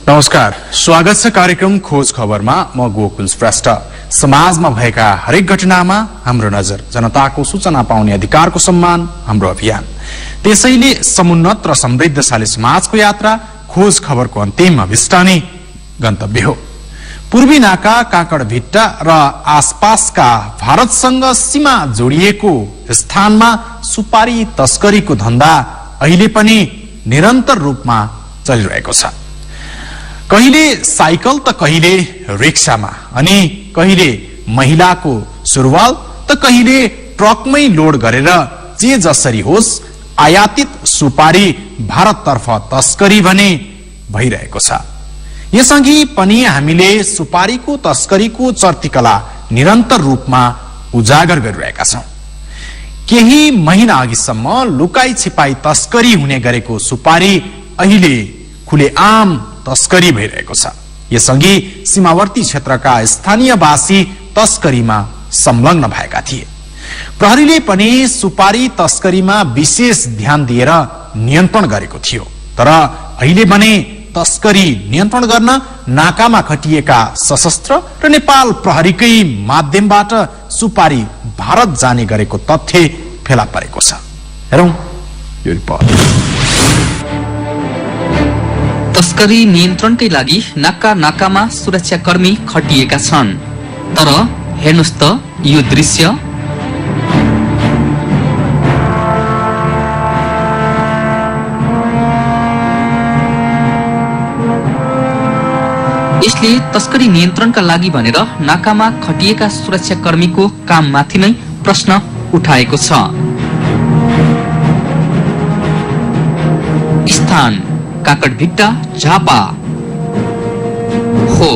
नमस्कार, स्वागत छ कार्यक्रम खोज खबरमा। म गोकुल श्रेष्ठ। समाजमा भएका हरेक घटनामा हाम्रो नजर। जनताको सूचना पाउने अधिकारको सम्मान हाम्रो अभियान। त्यसैले समुन्नत र समृद्धशाली समाजको यात्रा खोज खबरको अन्तिम अभिष्टानी गन्तव्य हो। पूर्वी नाका काकडभिट्टा र आसपासका भारतसँग सीमा जोडिएको स्थानमा सुपारी तस्करीको धन्दा अहिले पनि निरन्तर रूपमा चलिरहेको छ। कहिले साइकल त कहिले रिक्सामा, अनि कहिले महिलाको सुरुवाल त कहिले ट्रकमै लोड गरेर जे जसरी होस् आयातित सुपारी भारततर्फ तस्करी भने भइरहेको छ। यसअघि पनि हामीले सुपारीको तस्करीको चर्तीकला निरन्तर रूपमा उजागर गरिरहेका छौं। केही महिना अघिसम्म लुकाई छिपाई तस्करी हुने गरेको सुपारी अहिले खुलेआम तस्करी भइरहेको छ। यसअघि सीमावर्ती क्षेत्रका स्थानीयवासी तस्करीमा संलग्न भएका थिए। प्रहरीले पनि सुपारी तस्करीमा विशेष ध्यान दिएर नियन्त्रण गरेको थियो। तर अहिले भने तस्करी नियन्त्रण गर्न नाकामा खटिएका सशस्त्र र नेपाल प्रहरीकै माध्यमबाट सुपारी भारत जाने गरेको तथ्य फेला परेको छ। हेरौं यो रिपोर्ट। तस्करी नियन्त्रणकै लागि नाकामा सुरक्षाकर्मी खटिएका छन्। तर हेर्नुस् त यो दृश्य। यसले तस्करी नियन्त्रणका लागि भनेर नाकामा खटिएका सुरक्षाकर्मीको काममाथि नै प्रश्न उठाएको छ। स्थान काकडभिट्टा झापा हो।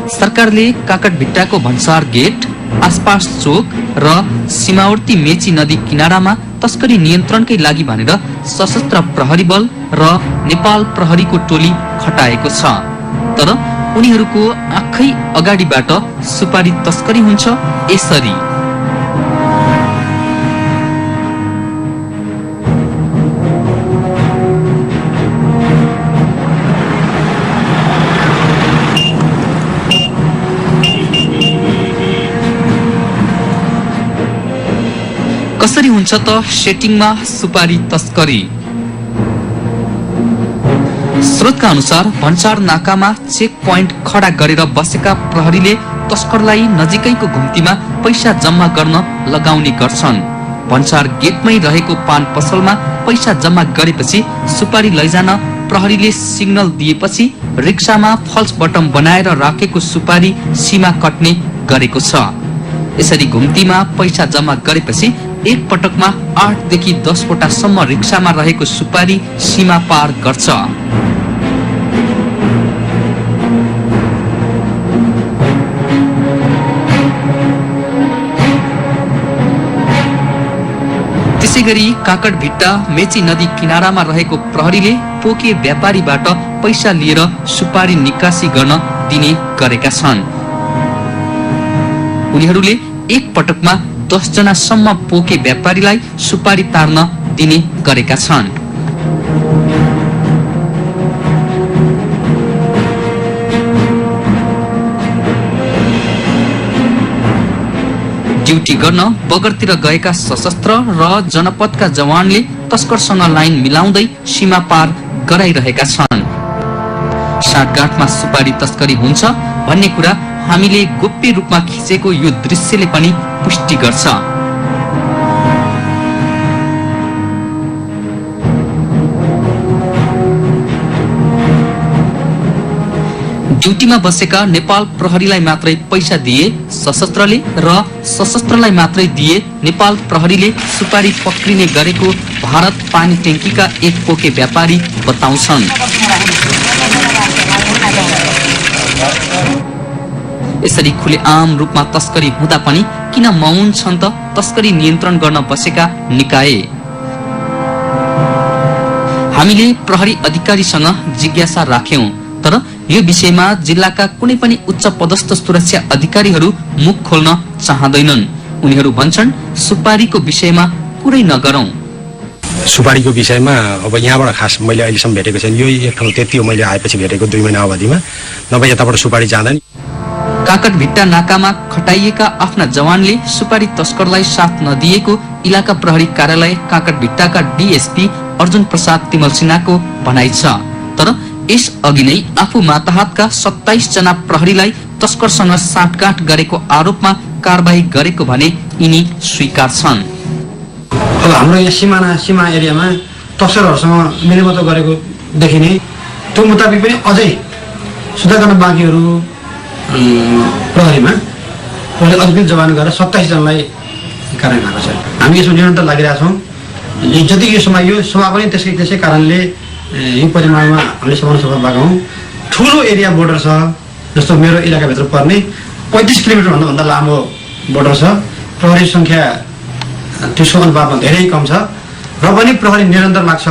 सरकारले काकडभिट्टाको भन्सार गेट, आसपास चोक र सीमावर्ती मेची नदी किनारामा तस्करी नियन्त्रणकै लागि भनेर सशस्त्र प्रहरी बल र नेपाल प्रहरीको टोली खटाएको छ। तर उनीहरूको आँखै अगाडिबाट सुपारी तस्करी हुन्छ यसरी। कसरी हुन्छ त सेटिङमा सुपारी तस्करी? स्रोतका अनुसार भन्सार नाकामा चेक पोइन्ट खडा गरेर बसेका प्रहरीले तस्करलाई नजिकैको घुम्तीमा पैसा जम्मा गर्न लगाउने गर्छन्। भन्सार गेटमै रहेको पान पसलमा पैसा जम्मा गरेपछि सुपारी लैजान प्रहरीले सिग्नल दिएपछि रिक्सामा फल्स बटम बनाएर राखेको सुपारी सीमा कट्ने गरेको छ। यसरी घुम्तीमा पैसा जम्मा गरेपछि एक पटकमा 8 देखि 10 वटासम्म रिक्सामा रहेको सुपारी सीमा पार गर्छ। त्यसैगरी काकडभिट्टा मेची नदी किनारामा रहेको प्रहरीले पोके व्यापारीबाट पैसा लिएर सुपारी निकासी गर्न दिने गरेका छन्। उनीहरूले एक पटकमा 10 जनासम्म पोके व्यापारीलाई सुपारी तार्न दिने गरेका छन्। ड्युटी गर्न बगरतिर गएका सशस्त्र र जनपदका जवानले तस्करसँग लाइन मिलाउँदै सीमा पार गराइरहेका छन्। साँठगाँठमा सुपारी तस्करी हुन्छ भन्ने कुरा हामीले गोप्य रूपमा खिचेको यो दृश्यले पनि पुष्टि गर्छ। ड्युटीमा बसेका नेपाल प्रहरीलाई मात्रै पैसा दिए सशस्त्रले र सशस्त्रलाई मात्रै दिए नेपाल प्रहरीले सुपारी पक्रिने गरेको भारत पानी ट्याङ्कीका एक पोके व्यापारी बताउँछन्। यसरी खुलेआम रूपमा तस्करी हुँदा पनि किन मौन छन् त तस्करी नियन्त्रण गर्न बसेका निकाय? हामीले प्रहरी अधिकारीसँग जिज्ञासा राख्यौं। तर यो विषयमा जिल्लाका कुनै पनि उच्च पदस्थ सुरक्षा अधिकारीहरू मुख खोल्न चाहँदैनन्। उनीहरू भन्छन् सुपारीको विषयमा कुरै नगरौं। सुपारीको विषयमा अब यहाँबाट खास मैले अहिलेसम्म भेटेको छैन। यो एक ठाउँ त्यति हो मैले आएपछि भेटेको 2 महिना अवधिमा, नभए यताबाट सुपारी जाँदैन। काकटभिट्टा नाकामा खटाइएका आफ्ना जवानले सुपारी तस्करलाई साथ नदिएको इलाका प्रहरी कार्यालय काकटभिट्टाका डीएसपी अर्जुन प्रसाद तिमल सिन्हाको भनाइ छ। तर यस अघि नै आफू माताहातका 27 जना प्रहरीलाई तस्करसँग साँठगाँठ गरेको आरोपमा कारबाही गरेको भने यिनी स्वीकार छन्। अब हाम्रो यहाँ सीमा एरियामा तस्करहरूसँग मिलेमतो गरेको देखिने, त्यो मुताबिक पनि अझै सुधार गर्न बाँकीहरू प्रहरीले अझै पनि जवान गरेर 27 जनालाई कारण भएको छ। हामी यसमा निरन्तर लागिरहेछौँ। जति यो सभा पनि त्यसै कारणले यो परिमाणमा हामीले समाउन सफल भएको हौँ। ठुलो एरिया बोर्डर छ, जस्तो मेरो इलाकाभित्र पर्ने 35 किलोमिटरभन्दा लामो बोर्डर छ। प्रहरी सङ्ख्या त्यसको अनुपातमा धेरै कम छ र पनि प्रहरी निरन्तर लाग्छ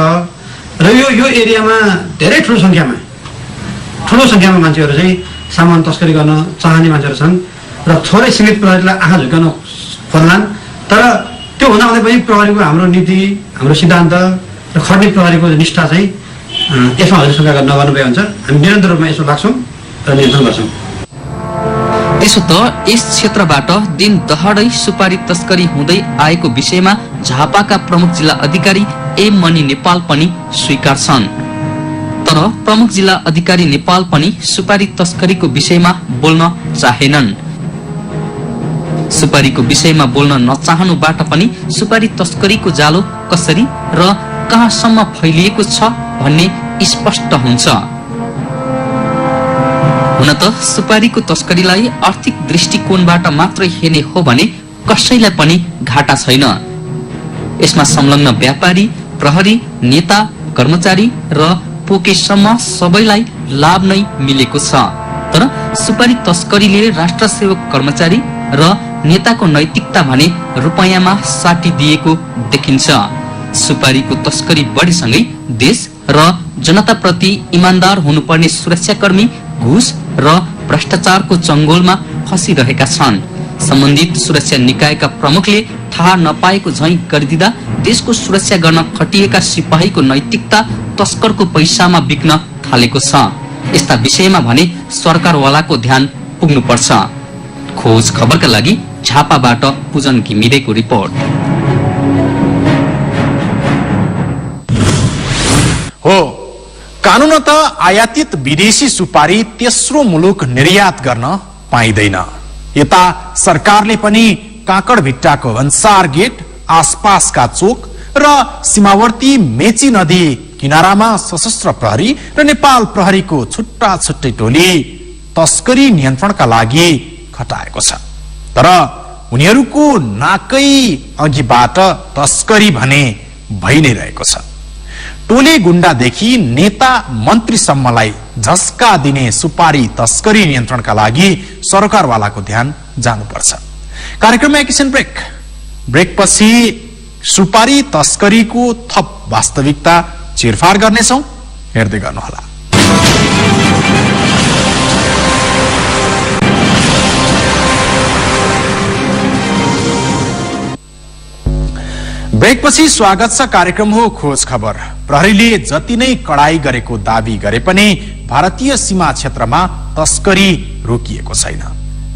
र यो एरियामा धेरै ठुलो सङ्ख्यामा मान्छेहरू चाहिँ सामान तस्करी गर्न चाहने मान्छेहरू छन् र थोरै सीमित प्रहरीलाई आँखा झुकाउन खोज्लान्। तर त्यो हुँदाहुँदै पनि प्रहरीको हाम्रो नीति, हाम्रो सिद्धान्त र खट्ने प्रहरीको निष्ठा चाहिँ यसमा हजुर शङ्का नगर्नु भए हुन्छ। हामी निरन्तर रूपमा यसमा लाग्छौँ र नियन्त्रण गर्छौँ। त्यसो त यस क्षेत्रबाट दिन दहाडै सुपारी तस्करी हुँदै आएको विषयमा झापाका प्रमुख जिल्ला अधिकारी ए मणि नेपाल पनि स्वीकार छन्। तर प्रमुख जिल्ला अधिकारी नेपाल पनि सुपारी तस्करीको विषयमा बोल्न चाहेनन्। सुपारीको विषयमा बोल्न नचाहनुबाट पनि सुपारी तस्करीको जालो कसरी र कहाँसम्म फैलिएको छ भन्ने स्पष्ट हुन्छ। हुन त सुपारीको तस्करीलाई आर्थिक दृष्टिकोणबाट मात्रै हेर्ने हो भने कसैलाई पनि घाटा छैन। यसमा संलग्न व्यापारी, प्रहरी, नेता, कर्मचारी र पोकेसम्म सबैलाई लाभ नै मिलेको छ। तर सुपारी तस्करीले राष्ट्र सेवक कर्मचारी र नेताको नैतिकता भने रुपैयाँमा साटिदिएको देखिन्छ। सुपारीको तस्करी बढीसँगै देश र जनताप्रति इमान्दार हुनुपर्ने सुरक्षाकर्मी घुस र भ्रष्टाचारको चङ्गोलमा फँसिरहेका छन्। सम्बन्धित सुरक्षा निकायका प्रमुखले थाहा नपाएको झैं गरिदिँदा देशको सुरक्षा गर्न खटिएका सिपाहीको नैतिकता तस्करको पैसामा बिक्न थालेको छ। यस्ता विषयमा भने सरकारवालाको ध्यान पुग्नुपर्छ। खोज खबरका लागि झापाबाट पूजन घिमिरेको रिपोर्ट। हो, कानूनत आयातित विदेशी सुपारी तेस्रो मुलुक निर्यात गर्न पाइँदैन। यता सरकारले पनि काकडभिट्टाको भन्सार गेट, आसपासका चोक र सीमावर्ती मेची नदी किनारामा सशस्त्र प्रहरी र नेपाल प्रहरीको छुट्टा छुट्टै टोली तस्करी नियन्त्रणका लागि खटाएको छ। तर उनीहरूको नाकै अघिबाट तस्करी भने भइ नै रहेको छ। टोली गुण्डादेखि नेता मन्त्रीसम्मलाई झस्का दिने सुपारी तस्करी नियन्त्रणका लागि सरकारवालाको ध्यान जानुपर्छ। कार्यक्रममा एकैछिन ब्रेकपछि सुपारी तस्करीको थप वास्तविकता चिरफार गर्नेछौँ, हेर्दै गर्नुहोला। ब्रेकपछि स्वागत छ। कार्यक्रम हो खोज खबर। प्रहरीले जति नै कडाई गरेको दावी गरे पनि भारतीय सीमा क्षेत्रमा तस्करी रोकिएको छैन।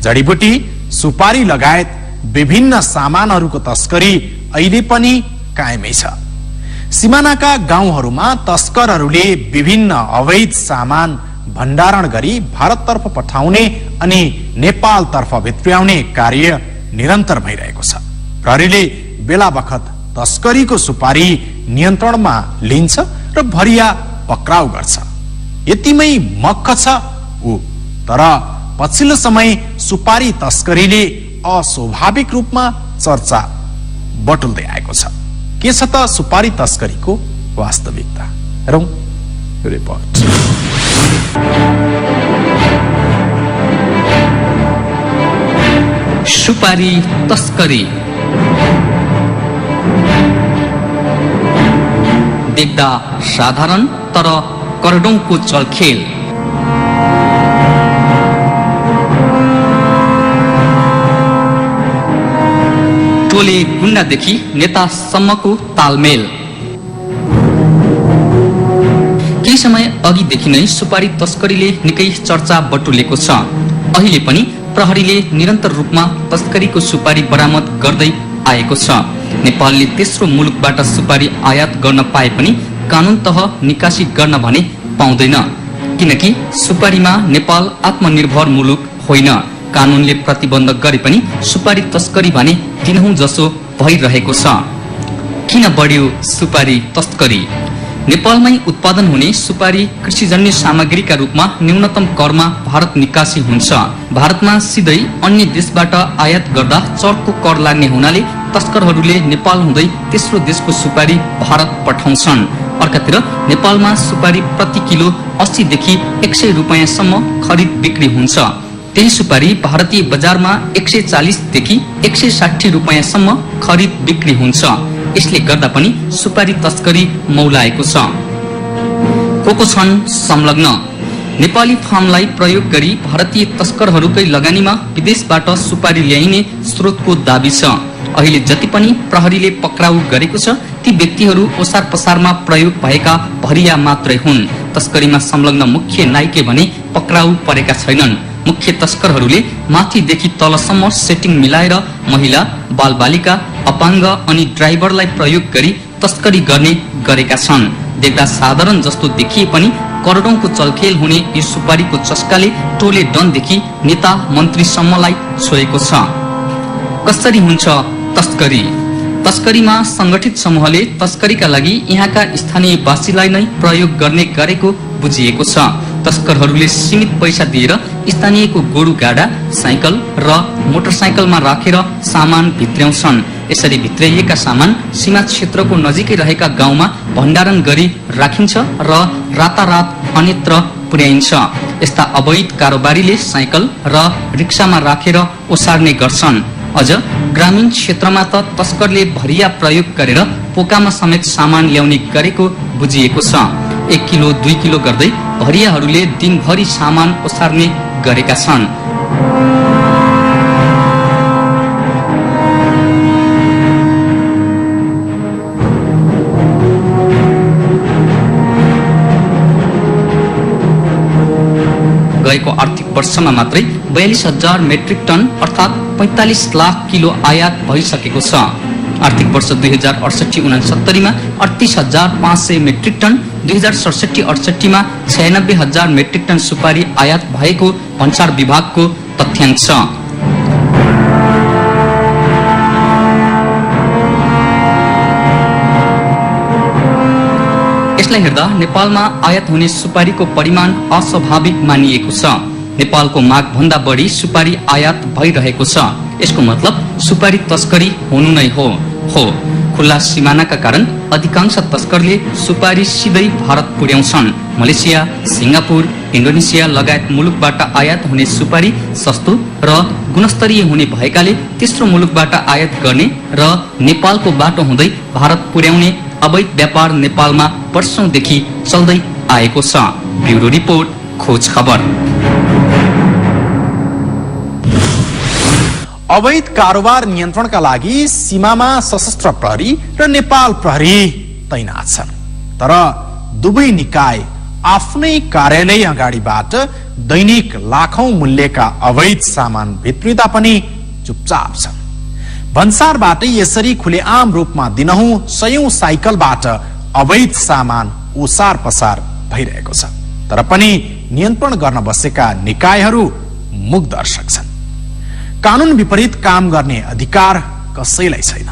जडीबुटी, सुपारी लगायत विभिन्न सामानहरूको तस्करी अहिले पनि कायमै छ। सीमानाका गाउँहरूमा तस्करहरूले विभिन्न अवैध सामान भण्डारण गरी भारततर्फ पठाउने अनि नेपालतर्फ भित्र्याउने कार्य निरन्तर भइरहेको छ। प्रहरीले बेला बखत तस्करीको सुपारी नियन्त्रणमा लिन्छ र भरिया पक्राउ गर्छ। यतिमै मक्ख छ ऊ। तर पछिल्लो समय सुपारी तस्करीले अस्वाभाविक रूपमा चर्चा बटुल्दै आएको छ। के छ त सुपारी तस्करीको वास्तविकता? हेरौं रिपोर्ट। सुपारी तस्करी देख्दा साधारण तर करोडौंको चलखेल। टोले गुण्डादेखि नेतासम्मको तालमेल। अघिदेखि नै सुपारी तस्करीले निकै चर्चा बटुलेको छ। अहिले पनि प्रहरीले निरन्तर रूपमा तस्करीको सुपारी बरामद गर्दै आएको छ। नेपालले तेस्रो मुलुकबाट सुपारी आयात गर्न पाए पनि कानूनतः निकासी गर्न भने पाउँदैन, किनकि सुपारीमा नेपाल आत्मनिर्भर मुलुक होइन। कानूनले प्रतिबन्ध गरे पनि सुपारी तस्करी भने दिनहुँ जसो भइरहेको छ। किन बढ्यो सुपारी तस्करी? नेपालमै उत्पादन हुने सुपारी कृषिजन्य सामग्रीका रूपमा न्यूनतम करमा भारत निकासी हुन्छ। भारतमा सिधै अन्य देशबाट आयात गर्दा चर्को कर लाग्ने हुनाले तस्करहरूले नेपाल हुँदै तेस्रो देशको सुपारी भारत पठाउँछन्। अर्कातिर नेपालमा सुपारी प्रति किलो 80 देखि 100 रुपैयाँसम्म खरिद बिक्री हुन्छ। त्यही सुपारी भारतीय बजारमा 140 देखि 160 रुपैयाँसम्म खरिद बिक्री हुन्छ। यसले गर्दा पनि सुपारी तस्करी मौलाएको छ। को छन् संलग्न? नेपाली फार्मलाई प्रयोग गरी भारतीय तस्करहरूकै लगानीमा विदेशबाट सुपारी ल्याइने स्रोतको दाबी छ। अहिले जति पनि प्रहरीले पक्राउ गरेको छ ती व्यक्तिहरू ओसार पसारमा प्रयोग भएका भरिया मात्रै हुन्। तस्करीमा संलग्न मुख्य नायिके भने पक्राउ परेका छैनन्। मुख्य तस्करहरूले माथिदेखि तलसम्म सेटिङ मिलाएर महिला, बालबालिका, अपाङ्ग अनि ड्राइभरलाई प्रयोग गरी तस्करी गर्ने गरेका छन्। देख्दा साधारण जस्तो देखिए पनि करोडौंको चलखेल हुने यो सुपारीको चस्काले टोले डनदेखि नेता मन्त्रीसम्मलाई छोएको छ। कसरी हुन्छ तस्करी? तस्करीमा संगठित समूहले तस्करीका लागि यहाँका स्थानीयवासीलाई नै प्रयोग गर्ने गरेको बुझिएको छ। तस्करहरूले सीमित पैसा दिएर स्थानीयको गोरु गाडा, साइकल र मोटरसाइकलमा राखेर सामान भित्र्याउँछन्। यसरी भित्र्याइएका सामान सीमा क्षेत्रको नजिकै रहेका गाउँमा भण्डारण गरी राखिन्छ र रातारात अन्यत्र पुर्याइन्छ। यस्ता अवैध कारोबारीले साइकल र रिक्सामा राखेर ओसार्ने गर्छन्। अझ ग्रामीण क्षेत्रमा त तस्करले भरिया प्रयोग गरेर पोकामा समेत सामान ल्याउने गरेको बुझिएको छ। 1 किलो 2 किलो गर्दै भरियाहरूले दिनभरि सामान ओसार्ने गरेका छन्। गएको आर्थिक वर्षमा मात्रै 42,000 मेट्रिक टन अर्थात् 45 लाख किलो आयात भइसकेको छ। आर्थिक वर्ष 2068-69 मा 38,500 मेट्रिक टन, 2067-68 मा 96,000 मेट्रिक टन सुपारी आयात भएको भन्सार विभागको तथ्याङ्क छ। यसलाई हेर्दा नेपालमा आयात हुने सुपारीको परिमाण अस्वाभाविक मानिएको छ। नेपालको माग भन्दा बढी सुपारी आयात भइरहेको छ। यसको मतलब सुपारी तस्करी हुनु नै हो। खुल्ला सिमानाका कारण अधिकांश तस्करले सुपारी सिधै भारत पुर्याउँछन्। मलेसिया, सिङ्गापुर, इन्डोनेसिया लगायत मुलुकबाट आयात हुने सुपारी सस्तो र गुणस्तरीय हुने भएकाले तेस्रो मुलुकबाट आयात गर्ने र नेपालको बाटो हुँदै भारत पुर्याउने अवैध व्यापार नेपालमा वर्षौंदेखि चल्दै आएको छ। ब्युरो रिपोर्ट, खोज खबर। अवैध कारोबार नियन्त्रणका लागि सीमामा सशस्त्र प्रहरी र नेपाल प्रहरी तैनात छन्। तर दुवै निकाय आफ्नै कार्यालय अगाडिबाट दैनिक लाखौं मूल्यका अवैध सामान भित्रिँदा पनि चुपचाप छन्। भन्सारबाट यसरी खुलेआम रूपमा दिनहुँ सयौं साइकलबाट अवैध सामान ओसार पसार भइरहेको छ। तर पनि नियन्त्रण गर्न बसेका निकायहरू मुख दर्शक छन्। कानून विपरीत काम गर्ने अधिकार कसैलाई छैन।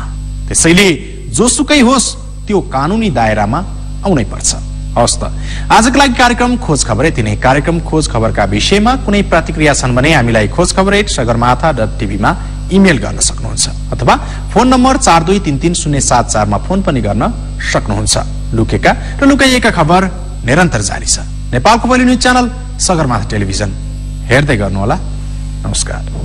त्यसैले जोसुकै होस् त्यो कानूनी दायरामा आउनै पर्छ। हवस् त, आजको लागि कार्यक्रम खोज खबर यति नै। कार्यक्रम खोज खबरका विषयमा कुनै प्रतिक्रिया छन् भने हामीलाई khojkhabar@sagarmatha.tv मा इमेल गर्न सक्नुहुन्छ अथवा फोन नम्बर 42330774 मा फोन पनि गर्न सक्नुहुन्छ। लुकेका र लुकाइएका खबर निरन्तर जारी छ। नेपालको पहिलो न्यूज च्यानल सगरमाथा टेलिभिजन हेर्दै गर्नुहोला। नमस्कार।